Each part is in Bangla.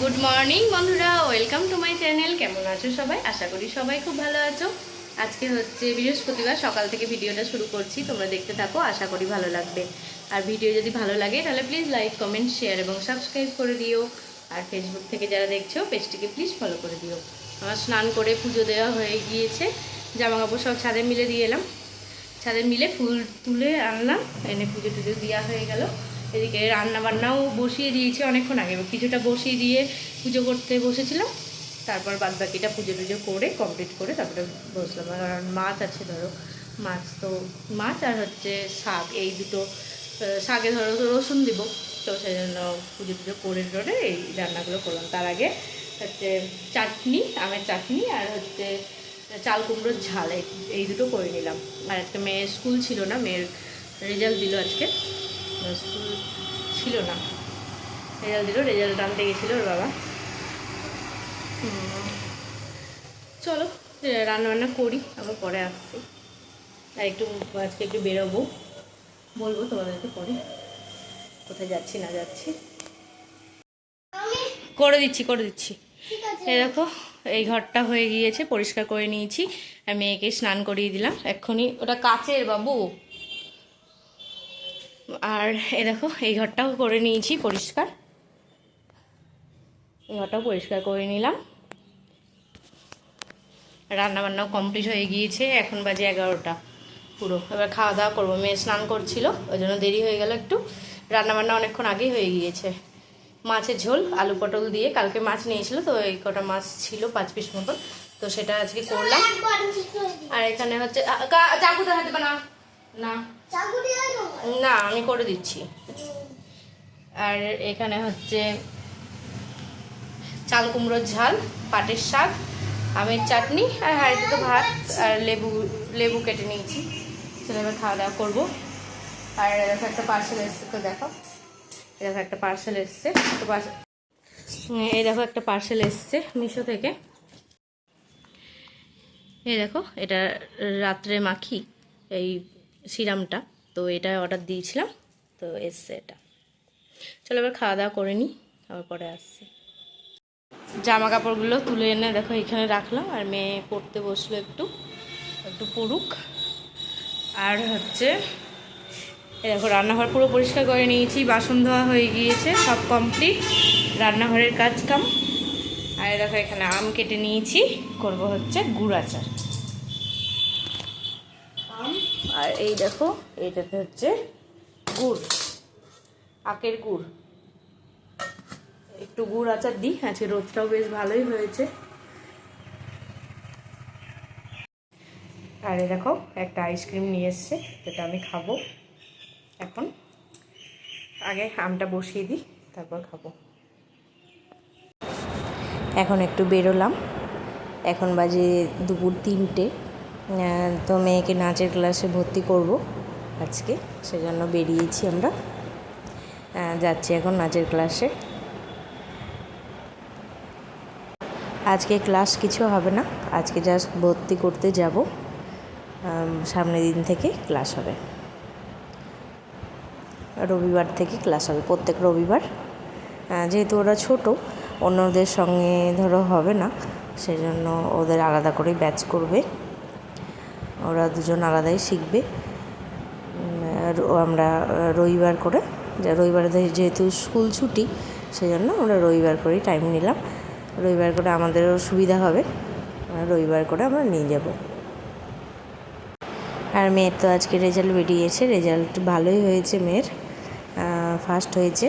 গুড মর্নিং বন্ধুরা, ওয়েলকাম টু মাই চ্যানেল। কেমন আছো সবাই? আশা করি সবাই খুব ভালো আছো। আজকে হচ্ছে বৃহস্পতিবার, সকাল থেকে ভিডিওটা শুরু করছি। তোমরা দেখতে থাকো, আশা করি ভালো লাগবে। আর ভিডিও যদি ভালো লাগে তাহলে প্লিজ লাইক, কমেন্ট, শেয়ার এবং সাবস্ক্রাইব করে দিও। আর ফেসবুক থেকে যারা দেখছো পেজটিকে প্লিজ ফলো করে দিও। আমার স্নান করে পুজো দেওয়া হয়ে গিয়েছে, জামা কাপড় সব ছাদে মিলে দিয়ে এলাম। ছাদে মিলে ফুল তুলে আনলাম, এনে পুজো টুজো দেওয়া হয়ে গেল। এদিকে রান্না বান্নাও বসিয়ে দিয়েছি অনেকক্ষণ আগে, কিছুটা বসিয়ে দিয়ে পুজো করতে বসেছিলাম। তারপর বাদ বাকিটা পুজো টুজো করে কমপ্লিট করে তারপরে বসলাম। কারণ মাছ আছে, ধরো মাছ আর হচ্ছে শাক, এই দুটো। শাকে ধরো রসুন দিব, তো সেই জন্য পুজো টুজো করে টোরে এই রান্নাগুলো করলাম। তার আগে হচ্ছে চাটনি, আমের চাটনি আর হচ্ছে চাল কুমড়োর ঝাল, এই দুটো করে নিলাম। আর একটা মেয়ের স্কুল ছিল না, মেয়ের রেজাল্ট দিল আজকে। স্কুল ছিল না, রেজাল্ট দিল, রেজাল্ট আনতে গেছিলো ওর বাবা। চলো রান্নাবান্না করি, আবার পরে আসছি। আর একটু আজকে একটু বেরোবো, বলবো তোমাদেরকে পরে কোথায় যাচ্ছি না যাচ্ছি। করে দিচ্ছি। এই দেখো, এই ঘরটা হয়ে গিয়েছে, পরিষ্কার করে নিয়েছি। আর মেয়েকে স্নান করিয়ে দিলাম এক্ষুনি। ওটা কাচের বাবু। আর এই দেখো, এই ঘরটাও করে নিয়েছি পরিষ্কার, এই ঘরটাও পরিষ্কার করে নিলাম। রান্নাবান্নাও কমপ্লিট হয়ে গিয়েছে, এখন বাজে 11টা পুরো। এবার খাওয়া দাওয়া করবো। মেয়ে স্নান করছিল, ওই জন্য দেরি হয়ে গেল একটু। রান্নাবান্না অনেকক্ষণ আগেই হয়ে গিয়েছে। মাছের ঝোল আলু পটল দিয়ে, কালকে মাছ নিয়েছিল, তো এই কটা মাছ ছিল 5 পিস মতন, তো সেটা আজকে করলাম। আর এখানে হচ্ছে চাকুতে হাতে বানা না, না আমি করে দিচ্ছি। আর এখানে হচ্ছে চাল কুমড়োর ঝাল, পাটের শাক, আমের চাটনি, আর হাঁড়িতে তো ভাত আর লেবু কেটে নিয়েছি। চলে এবার খাওয়া দাওয়া করবো। আর দেখো একটা পার্সেল এসছে, তো দেখো দেখো একটা পার্সেল এসছে, তো এই দেখো একটা পার্সেল এসছে মিশো থেকে। এই দেখো, এটা রাত্রে মাখি এই সিরামটা, তো এটা অর্ডার দিয়েছিলাম, তো এসছে এটা। চলো এবার খাওয়া দাওয়া করে নিই, আবার পরে আসছি। জামা কাপড়গুলো তুলে এনে দেখো এখানে রাখলাম, আর মেয়ে পড়তে বসলো, একটু পড়ুক। আর হচ্ছে এই দেখো, রান্নাঘর পুরো পরিষ্কার করে নিয়েছি, বাসন ধোয়া হয়ে গিয়েছে, সব কমপ্লিট রান্নাঘরের কাজ কাম। আর দেখো এখানে আম কেটে নিয়েছি, করব হচ্ছে গুড় আচার। আম, আর এই দেখো এইটাতে হচ্ছে গুড়, আখের গুড়। একটু গুড় আচার দিই, আজকে রোদটাও বেশ ভালোই হয়েছে। আর এই দেখো একটা আইসক্রিম নিয়ে এসছে, যেটা আমি খাবো এখন। আগে আমটা বসিয়ে দিই, তারপর খাবো। এখন একটু বেরোলাম, এখন বাজে দুপুর 3টে। তো মেয়েকে নাচের ক্লাসে ভর্তি করব আজকে, সেজন্য বেরিয়েছি আমরা। যাচ্ছি এখন নাচের ক্লাসে। আজকে ক্লাস কিছু হবে না, আজকে জাস্ট ভর্তি করতে যাব। সামনের দিন থেকে ক্লাস হবে, রবিবার থেকে ক্লাস হবে, প্রত্যেক রবিবার। যেহেতু ওরা ছোট, অন্যদের সঙ্গে ধরো হবে না, সেজন্য ওদের আলাদা করে ব্যাচ করবে, ওরা দুজন আলাদাই শিখবে। আমরা রবিবার করে, রবিবারে যেহেতু স্কুল ছুটি, সেজন্য আমরা রবিবার করেই টাইম নিলাম। রবিবার করে আমাদেরও সুবিধা হবে, রবিবার করে আমরা নিয়ে যাব। আর মেয়ের তো আজকে রেজাল্ট বেরিয়েছে, রেজাল্ট ভালোই হয়েছে, মেয়ের ফার্স্ট হয়েছে।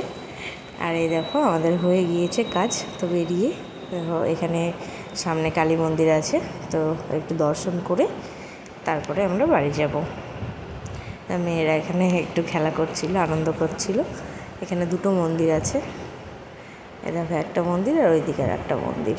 আর এই দেখো আমাদের হয়ে গিয়েছে কাজ, তো বেরিয়ে দেখো এখানে সামনে কালী মন্দির আছে, তো একটু দর্শন করে তারপরে আমরা বাড়ি যাব। মেয়েরা এখানে একটু খেলা করছিল, আনন্দ করছিল। এখানে দুটো মন্দির আছে, এ দেখো একটা মন্দির আর ওইদিকে আর একটা মন্দির।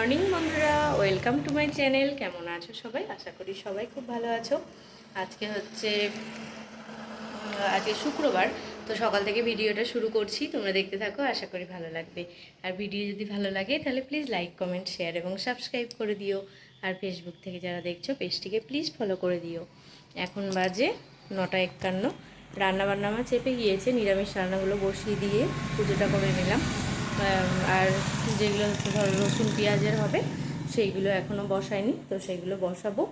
মর্নিং বন্ধুরা, ওয়েলকাম টু মাই চ্যানেল। কেমন আছো সবাই? আশা করি সবাই খুব ভালো আছো। আজকে শুক্রবার, তো সকাল থেকে ভিডিওটা শুরু করছি। তোমরা দেখতে থাকো, আশা করি ভালো লাগবে। আর ভিডিও যদি ভালো লাগে তাহলে প্লিজ লাইক, কমেন্ট, শেয়ার এবং সাবস্ক্রাইব করে দিও। আর ফেসবুক থেকে যারা দেখছো পেজটিকে প্লিজ ফলো করে দিও। এখন বাজে 9:51। রান্নাবান্না আমার চেপে গিয়েছে, নিরামিষ রান্নাগুলো বসিয়ে দিয়ে পুজোটা করে নিলাম। আর যেগুলো হচ্ছে ধরো রসুন পেঁয়াজের হবে সেইগুলো এখনও বসাইনি, তো সেইগুলো বসাবো।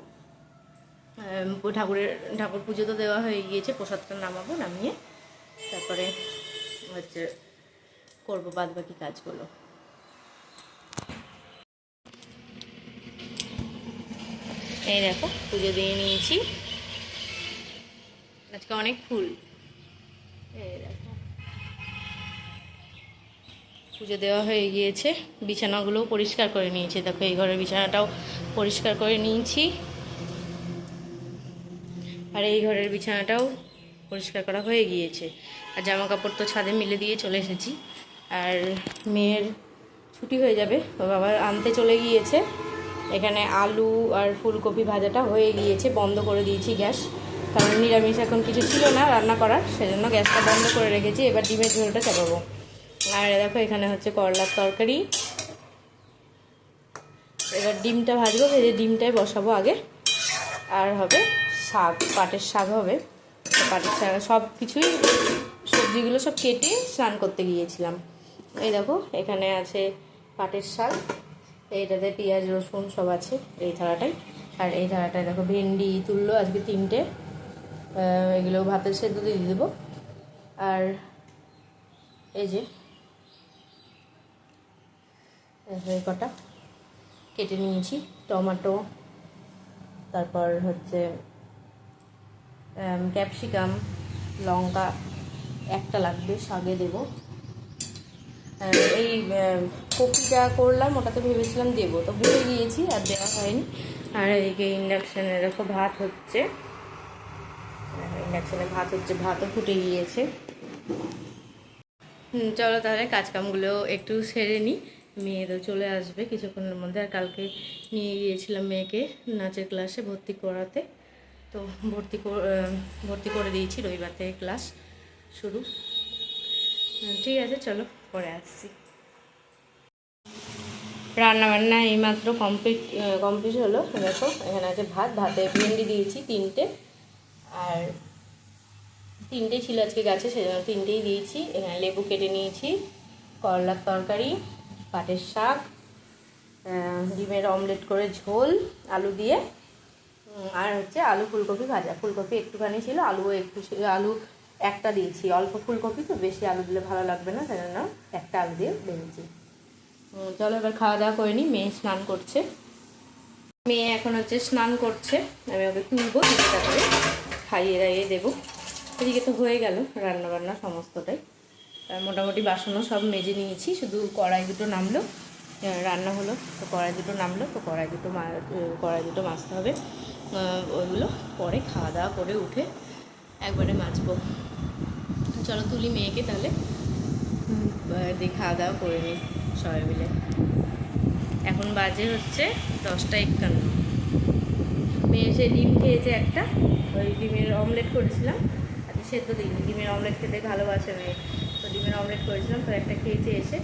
ঠাকুর পুজো তো দেওয়া হয়ে গিয়েছে, প্রসাদটা নামাবো, নামিয়ে তারপরে হচ্ছে করবো বাদবাকি কাজগুলো। এই দেখো পুজো দিয়ে নিয়েছি, আজকে অনেক ফুল। এই দেখো পুজো দেওয়া হয়ে গিয়েছে, বিছানাগুলোও পরিষ্কার করে নিয়েছি। দেখো এই ঘরের বিছানাটাও পরিষ্কার করে নিয়েছি, আর এই ঘরের বিছানাটাও পরিষ্কার করা হয়ে গিয়েছে। আর জামা কাপড় তো ছাদে মিলে দিয়ে চলে এসেছি। আর মেয়ের ছুটি হয়ে যাবে, ও বাবা আনতে চলে গিয়েছে। এখানে আলু আর ফুলকপি ভাজাটা হয়ে গিয়েছে, বন্ধ করে দিয়েছি গ্যাস, কারণ নিরামিষ এখন কিছু ছিল না রান্না করার, সেজন্য গ্যাসটা বন্ধ করে রেখেছি। এবার ডিমের ঝোলটা চাপাবো। আর দেখো এখানে হচ্ছে করলার তরকারি। এবার ডিমটা ভাজবো, ভেজে ডিমটাই বসাবো আগে। আর হবে শাক, পাটের শাক হবে। পাটের শাক সব কিছুই, সবজিগুলো সব কেটে স্নান করতে গিয়েছিলাম। এই দেখো এখানে আছে পাটের শাক, এইটাতে পেঁয়াজ রসুন সব আছে এই থালাটাই। আর এই থালাটায় দেখো ভেন্ডি তুললো আজকে 3টে, এগুলো ভাতের সেদ্ধ দিয়ে দেবো। আর এই যে কটা কেটে নিয়েছি, টমেটো, তারপর হচ্ছে ক্যাপসিকাম, লঙ্কা একটা লাগবে, শাকে দেবো। এই কপিটা করলাম, ওটাতে ভেবেছিলাম দেবো, তো ভুলে গিয়েছি আর দেওয়া হয়নি। আর এইদিকে ইন্ডাকশানে দেখো ভাত হচ্ছে, ভাতও ফুটে গিয়েছে। চলো তাহলে কাজকামগুলো একটু সেরে নিই, মেয়ে তো চলে আসবে কিছুক্ষণের মধ্যে। আর কালকে নিয়ে গিয়েছিলাম মেয়েকে নাচের ক্লাসে ভর্তি করাতে, তো ভর্তি করে দিয়েছি, রবিবার থেকে ক্লাস শুরু। ঠিক আছে, চলো পরে আসছি। রান্নাবান্না এইমাত্র কমপ্লিট হলো। দেখো এখানে আছে ভাতে ভেন্ডি দিয়েছি 3টে, আর 3টেই ছিল আজকে গাছে, সেজন্য 3টেই দিয়েছি। এখানে লেবু কেটে নিয়েছি, করলার তরকারি, পাটের শাক, ডিমের অমলেট করে ঝোল আলু দিয়ে, আর হচ্ছে আলু ফুলকপি ভাজা। ফুলকপি একটুখানি ছিল, আলুও একটু ছিল, আলু একটা দিয়েছি, অল্প ফুলকপি তো বেশি আলু দিলে ভালো লাগবে না, সেই জন্য একটা আলু দিয়ে ভেজেছি। চলো এবার খাওয়া দাওয়া করে নিই। মেয়ে স্নান করছে, মেয়ে এখন হচ্ছে স্নান করছে, আমি ওকে তুলবো, দুটোটা করে খাইয়ে দাইয়ে দেবো। এদিকে তো হয়ে গেল রান্নাবান্না সমস্তটাই, মোটামুটি বাসনও সব মেজে নিয়েছি, শুধু কড়াই দুটো নামলো, রান্না হলো। তো কড়াই দুটো নামলো, তো কড়াই দুটো মাজতে হবে। ওইগুলো পরে খাওয়া দাওয়া করে উঠে একবারে মাজবো। চলো তুলি মেয়েকে, তাহলে দিয়ে খাওয়া দাওয়া করে নিই সবাই মিলে। এখন বাজে হচ্ছে 10:51। মেয়ে এসে ডিম খেয়েছে একটা, ওই ডিমের অমলেট করেছিলাম, আজকে সেদ্ধ দিইনি, ডিমের অমলেট খেতে ভালোবাসে মেয়ে, তো ডিমের অমলেট করেছিলাম, তো একটা খেয়েছে এসে,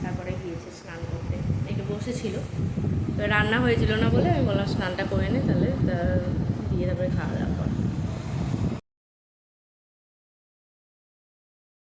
তারপরে গিয়েছে স্নান করতে। একটু বসেছিল, তো রান্না হয়েছিল না বলে আমি বললাম স্নানটা করে নে, তাহলে